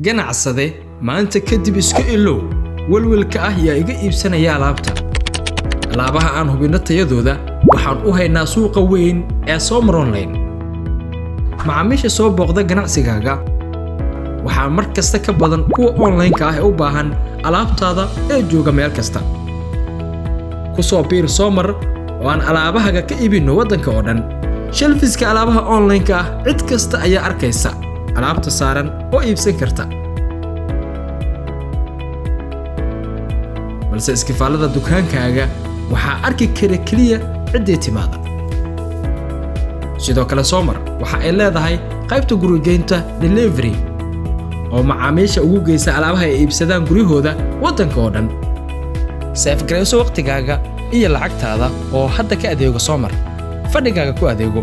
ganacsade maanta kadib iska ilow walwalka ah yaa iga iibsanaya alaabta alaabaha aan hubino tayadooda waxaan u haynaa suuqa weyn ee Soomar Online macaamiisha soo booqda ganacsigaaga waxaa mar kasta ka badan kuwa online ka ah ee u baahan alaabtaada ee jooga meel kasta ku soo biir Soomar oo aan alaabahaga ka iibino wadanka oo dhan shelfiska alaabaha online ka ah cid kasta ayaa arkaysa alaabta saaran oo iibsan karta balse iskifaalada dukaankaaga waxaa arki kara kaliya cidii timaada sidoo kale Soomar waxa ay leedahay qaybta gurigeynta delivery oo macaamiisha ugu geysa alaabaha ay iibsadaan gurigooda wadanka oo dhan safe gareyso waqtigaaga iyo lacagtaada oo hadda ka adeego Soomar fadhigaaga ku adeego